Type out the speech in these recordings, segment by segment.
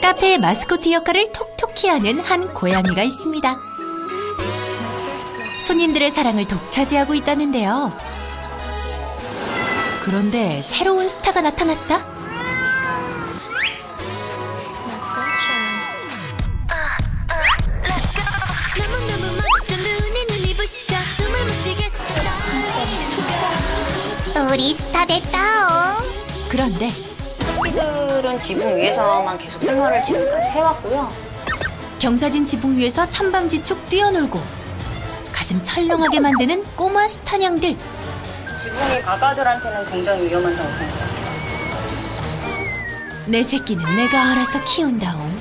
카페의 마스코트 역할을 톡톡히 하는 한 고양이가 있습니다. 손님들의 사랑을 독차지하고 있다는데요. 그런데 새로운 스타가 나타났다? 우리 스타 됐다. 그런데 새끼들은 지붕 위에서만 계속 생활을 지금까지 해왔고요. 경사진 지붕 위에서 천방지축 뛰어놀고 가슴 철렁하게 만드는 꼬마 스타냥들. 지붕이 아가들한테는 굉장히 위험한 상태인 것 같아요. 내 새끼는 내가 알아서 키운다옹.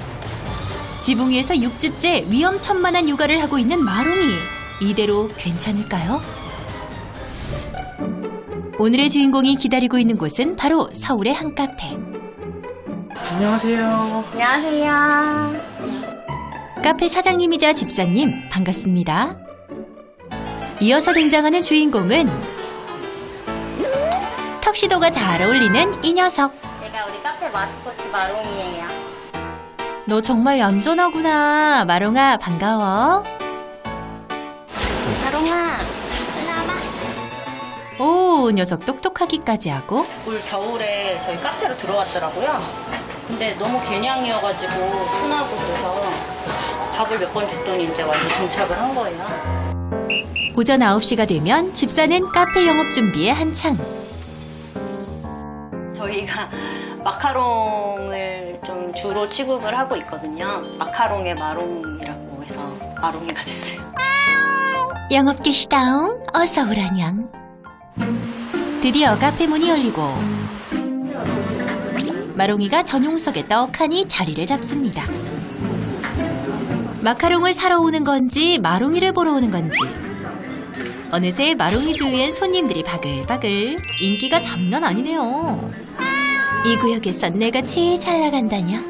지붕 위에서 6주째 위험천만한 육아를 하고 있는 마롱이. 이대로 괜찮을까요? 오늘의 주인공이 기다리고 있는 곳은 바로 서울의 한 카페. 안녕하세요. 안녕하세요. 카페 사장님이자 집사님, 반갑습니다. 이어서 등장하는 주인공은 턱시도가 잘 어울리는 이 녀석. 제가 우리 카페 마스코트 마롱이에요. 너 정말 얌전하구나. 마롱아, 반가워. 마롱아, 일로 와봐. 오, 녀석 똑똑하기까지 하고. 올 겨울에 저희 카페로 들어왔더라고요. 근데 너무 개냥이어가지고 순하고 그래서 밥을 몇 번 줬더니 이제 완전 정착을 한 거예요. 오전 9시가 되면 집사는 카페 영업 준비에 한창. 저희가 마카롱을 좀 주로 취급을 하고 있거든요. 마카롱의 마롱이라고 해서 마롱이가 됐어요. 영업 계시다옹. 어서 오라냥. 드디어 카페 문이 열리고 마롱이가 전용석에 떡하니 자리를 잡습니다. 마카롱을 사러 오는 건지 마롱이를 보러 오는 건지 어느새 마롱이 주위엔 손님들이 바글바글. 인기가 장난 아니네요. 이 구역에선 내가 제일 잘 나간다냐.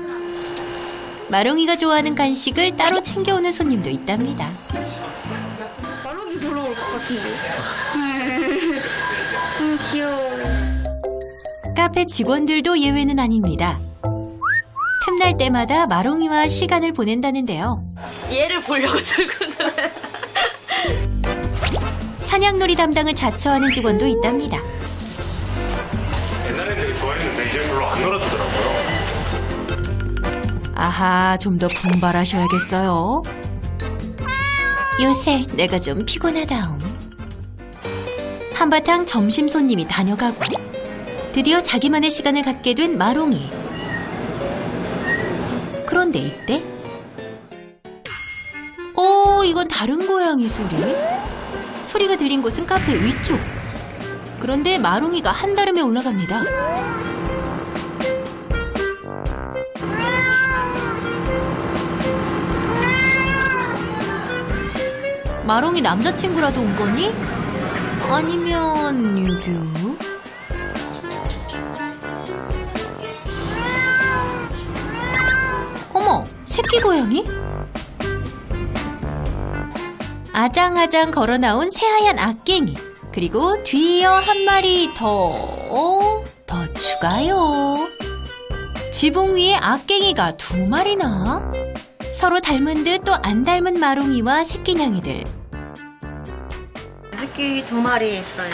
마롱이가 좋아하는 간식을 따로 챙겨오는 손님도 있답니다. 마롱이 보러 올 것 같은데. 귀여워. 카페 직원들도 예외는 아닙니다. 틈날 때마다 마롱이와 시간을 보낸다는데요. 얘를 보려고 들고 들어요. 사냥놀이 담당을 자처하는 직원도 있답니다. 옛날에는 되게 좋아했는데 이제 별로 안 놀아주더라고요. 아하, 좀 더 분발하셔야겠어요. 요새 내가 좀 피곤하다옹. 한바탕 점심 손님이 다녀가고 드디어 자기만의 시간을 갖게 된 마롱이. 그런데 이때 오, 이건 다른 고양이 소리. 소리가 들린 곳은 카페 위쪽. 그런데 마롱이가 한다름에 올라갑니다. 마롱이 남자친구라도 온 거니? 아니면 유규? 어머, 새끼 고양이? 아장아장 걸어 나온 새하얀 악갱이. 그리고 뒤이어 한 마리 더 추가요. 지붕 위에 악갱이가 2마리나? 서로 닮은 듯 또 안 닮은 마롱이와 새끼냥이들. 새끼 2마리 있어요.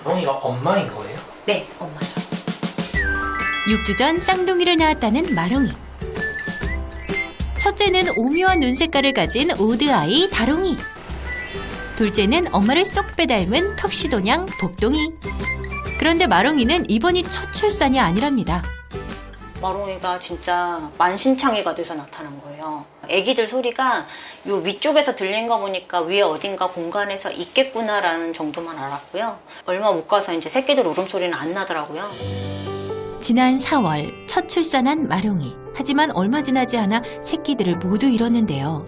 마롱이가 엄마인 거예요? 네, 엄마죠. 6주 전 쌍둥이를 낳았다는 마롱이. 첫째는 오묘한 눈 색깔을 가진 오드아이 다롱이. 둘째는 엄마를 쏙 빼닮은 턱시도냥 복동이. 그런데 마롱이는 이번이 첫 출산이 아니랍니다. 마롱이가 진짜 만신창이가 돼서 나타난 거예요. 애기들 소리가 요 위쪽에서 들린 거 보니까 위에 어딘가 공간에서 있겠구나라는 정도만 알았고요. 얼마 못 가서 이제 새끼들 울음소리는 안 나더라고요. 지난 4월 첫 출산한 마롱이. 하지만 얼마 지나지 않아 새끼들을 모두 잃었는데요.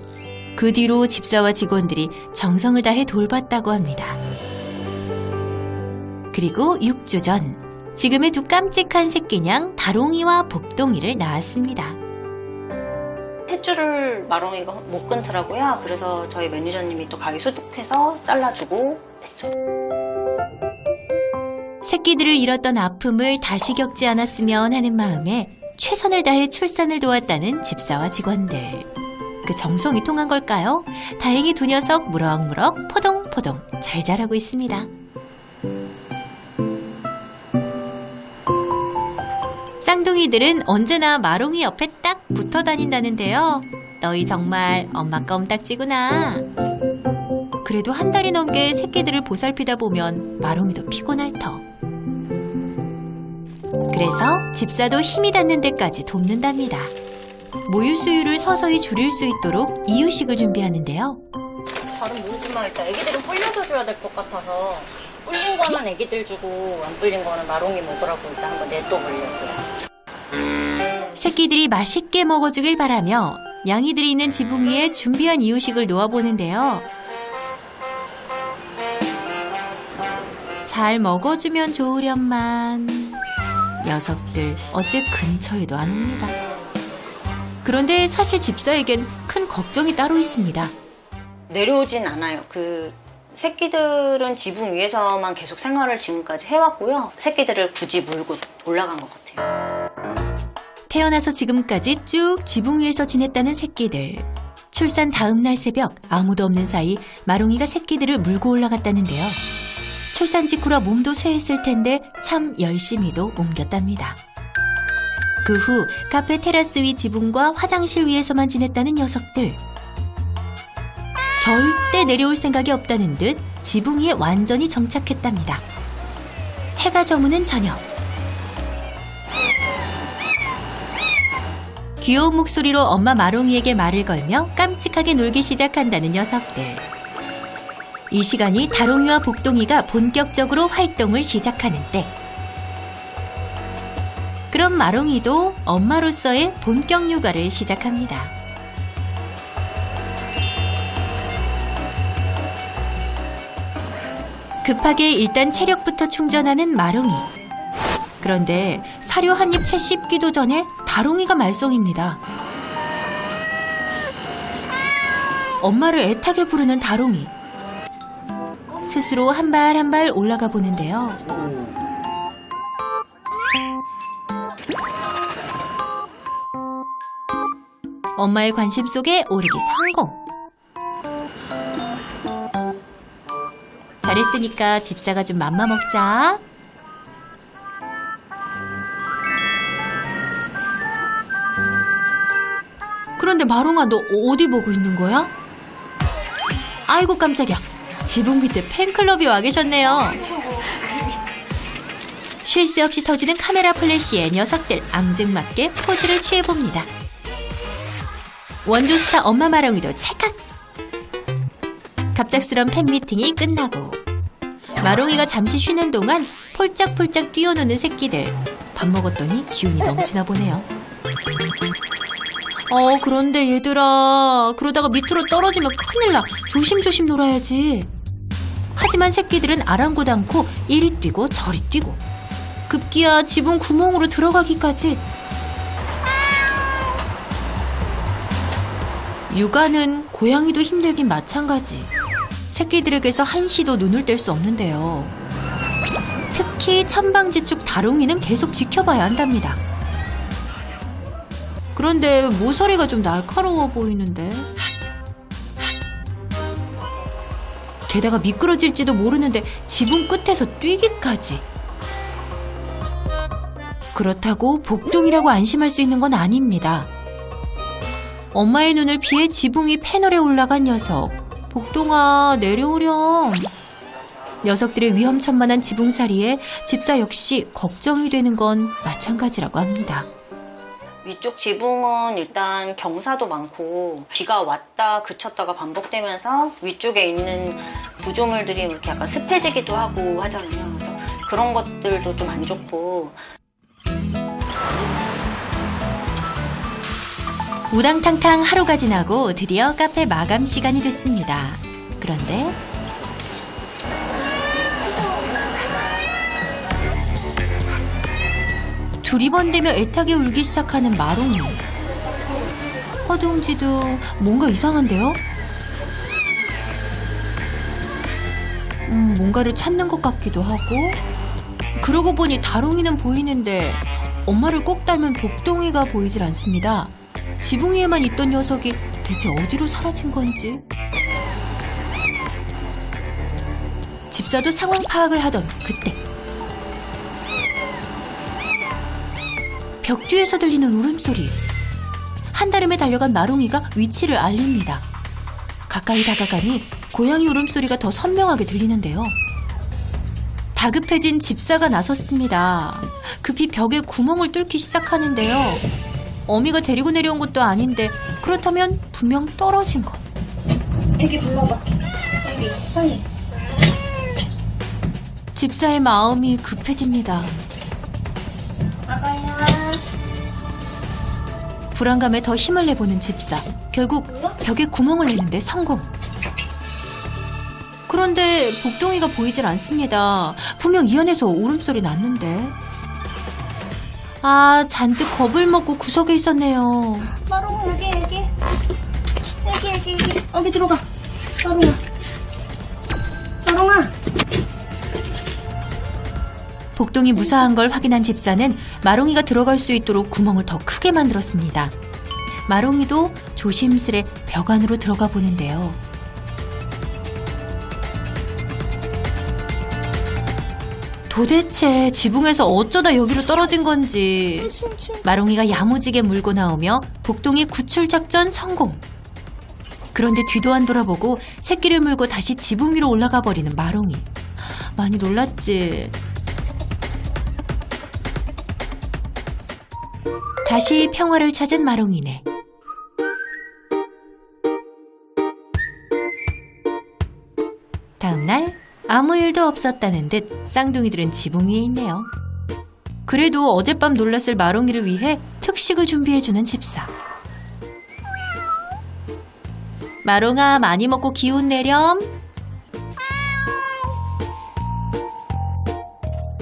그 뒤로 집사와 직원들이 정성을 다해 돌봤다고 합니다. 그리고 6주 전 지금의 두 깜찍한 새끼냥 다롱이와 복동이를 낳았습니다. 탯줄을 마롱이가 못 끊더라고요. 그래서 저희 매니저님이 또 가위 소독해서 잘라주고 했죠. 새끼들을 잃었던 아픔을 다시 겪지 않았으면 하는 마음에 최선을 다해 출산을 도왔다는 집사와 직원들. 그 정성이 통한 걸까요? 다행히 두 녀석 무럭무럭 포동포동 잘 자라고 있습니다. 쌍둥이들은 언제나 마롱이 옆에 딱 붙어 다닌다는데요. 너희 정말 엄마 껌딱지구나. 그래도 한 달이 넘게 새끼들을 보살피다 보면 마롱이도 피곤할 터. 그래서 집사도 힘이 닿는 데까지 돕는답니다. 모유 수유를 서서히 줄일 수 있도록 이유식을 준비하는데요. 잘은 모르지만 일단 애기들은 불려서 줘야 될 것 같아서 불린 거는 애기들 주고 안 불린 거는 마롱이 먹으라고 일단 한번 냅둬보려고요. 새끼들이 맛있게 먹어주길 바라며 양이들이 있는 지붕 위에 준비한 이유식을 놓아보는데요. 잘 먹어주면 좋으련만 녀석들 어째 근처에도 안 옵니다. 그런데 사실 집사에겐 큰 걱정이 따로 있습니다. 내려오진 않아요. 그 새끼들은 지붕 위에서만 계속 생활을 지금까지 해왔고요. 새끼들을 굳이 물고 올라간 것 같아요. 태어나서 지금까지 쭉 지붕 위에서 지냈다는 새끼들. 출산 다음 날 새벽 아무도 없는 사이 마롱이가 새끼들을 물고 올라갔다는데요. 출산 직후라 몸도 쇠했을 텐데 참 열심히도 옮겼답니다. 그 후 카페 테라스 위 지붕과 화장실 위에서만 지냈다는 녀석들. 절대 내려올 생각이 없다는 듯 지붕 위에 완전히 정착했답니다. 해가 저무는 저녁. 귀여운 목소리로 엄마 마롱이에게 말을 걸며 깜찍하게 놀기 시작한다는 녀석들. 이 시간이 다롱이와 복동이가 본격적으로 활동을 시작하는 때. 그럼 마롱이도 엄마로서의 본격 육아를 시작합니다. 급하게 일단 체력부터 충전하는 마롱이. 그런데 사료 한 입 채 씹기도 전에 다롱이가 말썽입니다. 엄마를 애타게 부르는 다롱이. 스스로 한 발 한 발 올라가 보는데요. 엄마의 관심 속에 오르기 성공. 잘했으니까 집사가 좀 맘마 먹자. 그런데 마롱아, 너 어디 보고 있는 거야? 아이고 깜짝이야. 지붕 밑에 팬클럽이 와 계셨네요. 쉴 새 없이 터지는 카메라 플래시에 녀석들 앙증맞게 포즈를 취해봅니다. 원조 스타 엄마 마롱이도 찰칵! 갑작스런 팬미팅이 끝나고 마롱이가 잠시 쉬는 동안 폴짝폴짝 뛰어노는 새끼들. 밥 먹었더니 기운이 넘치나 보네요. 그런데 얘들아, 그러다가 밑으로 떨어지면 큰일 나. 조심조심 놀아야지. 하지만 새끼들은 아랑곳 않고 이리 뛰고 저리 뛰고 급기야 지붕 구멍으로 들어가기까지. 육아는 고양이도 힘들긴 마찬가지. 새끼들에게서 한시도 눈을 뗄 수 없는데요. 특히 천방지축 다롱이는 계속 지켜봐야 한답니다. 그런데 모서리가 좀 날카로워 보이는데. 게다가 미끄러질지도 모르는데 지붕 끝에서 뛰기까지. 그렇다고 복동이라고 안심할 수 있는 건 아닙니다. 엄마의 눈을 피해 지붕 위 패널에 올라간 녀석. 복동아, 내려오렴. 녀석들의 위험천만한 지붕살이에 집사 역시 걱정이 되는 건 마찬가지라고 합니다. 위쪽 지붕은 일단 경사도 많고 비가 왔다 그쳤다가 반복되면서 위쪽에 있는 구조물들이 이렇게 약간 습해지기도 하고 하잖아요. 그래서 그런 것들도 좀 안 좋고. 우당탕탕 하루가 지나고 드디어 카페 마감 시간이 됐습니다. 그런데 두리번대며 애타게 울기 시작하는 마롱이. 허둥지둥 뭔가 이상한데요? 뭔가를 찾는 것 같기도 하고. 그러고 보니 다롱이는 보이는데 엄마를 꼭 닮은 복동이가 보이질 않습니다. 지붕 위에만 있던 녀석이 대체 어디로 사라진 건지. 집사도 상황 파악을 하던 그때 벽 뒤에서 들리는 울음소리. 한달음에 달려간 마롱이가 위치를 알립니다. 가까이 다가가니 고양이 울음소리가 더 선명하게 들리는데요. 다급해진 집사가 나섰습니다. 급히 벽에 구멍을 뚫기 시작하는데요. 어미가 데리고 내려온 것도 아닌데 그렇다면 분명 떨어진 것. 애기 불러봐. 애기, 빨리. 집사의 마음이 급해집니다. 아가야. 불안감에 더 힘을 내보는 집사. 결국 벽에 구멍을 내는데 성공. 그런데 복동이가 보이질 않습니다. 분명 이 안에서 울음소리 났는데. 아, 잔뜩 겁을 먹고 구석에 있었네요. 마롱아, 여기. 여기 들어가. 마롱아. 복동이 무사한 걸 확인한 집사는 마롱이가 들어갈 수 있도록 구멍을 더 크게 만들었습니다. 마롱이도 조심스레 벽 안으로 들어가 보는데요. 도대체 지붕에서 어쩌다 여기로 떨어진 건지. 마롱이가 야무지게 물고 나오며 복동이 구출 작전 성공. 그런데 뒤도 안 돌아보고 새끼를 물고 다시 지붕 위로 올라가 버리는 마롱이. 많이 놀랐지. 다시 평화를 찾은 마롱이네. 다음날 아무 일도 없었다는 듯 쌍둥이들은 지붕 위에 있네요. 그래도 어젯밤 놀랐을 마롱이를 위해 특식을 준비해주는 집사. 마롱아, 많이 먹고 기운 내렴.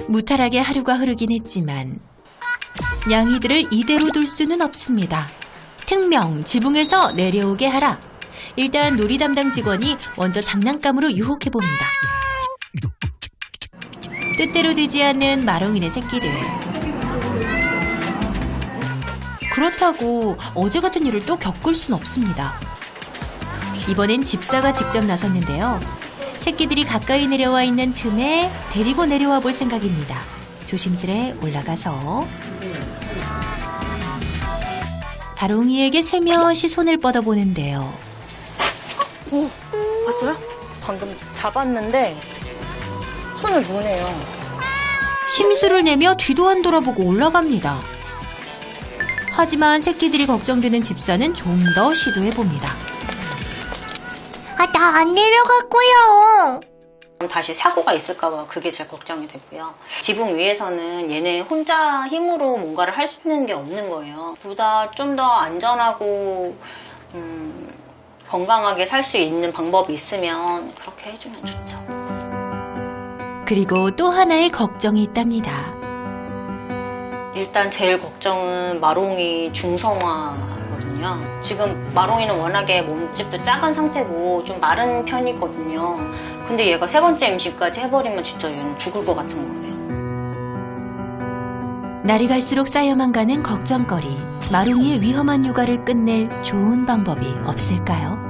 무탈하게 하루가 흐르긴 했지만 냥이들을 이대로 둘 수는 없습니다. 특명 지붕에서 내려오게 하라. 일단 놀이 담당 직원이 먼저 장난감으로 유혹해봅니다. 뜻대로 되지 않는 마롱이네 새끼들. 그렇다고 어제 같은 일을 또 겪을 순 없습니다. 이번엔 집사가 직접 나섰는데요. 새끼들이 가까이 내려와 있는 틈에 데리고 내려와 볼 생각입니다. 조심스레 올라가서 다롱이에게 슬며시 손을 뻗어보는데요. 오, 봤어요? 방금 잡았는데 손을 무네요. 심술을 내며 뒤도 안 돌아보고 올라갑니다. 하지만 새끼들이 걱정되는 집사는 좀 더 시도해봅니다. 아, 나 안 내려갈 거야. 다시 사고가 있을까봐 그게 제일 걱정이 되고요. 지붕 위에서는 얘네 혼자 힘으로 뭔가를 할 수 있는 게 없는 거예요. 보다 좀 더 안전하고 건강하게 살 수 있는 방법이 있으면 그렇게 해주면 좋죠. 그리고 또 하나의 걱정이 있답니다. 일단 제일 걱정은 마롱이 중성화거든요. 지금 마롱이는 워낙에 몸집도 작은 상태고 좀 마른 편이거든요. 근데 얘가 3번째 임신까지 해버리면 진짜 얘는 죽을 것 같은 거예요. 날이 갈수록 쌓여만 가는 걱정거리. 마롱이의 위험한 육아를 끝낼 좋은 방법이 없을까요?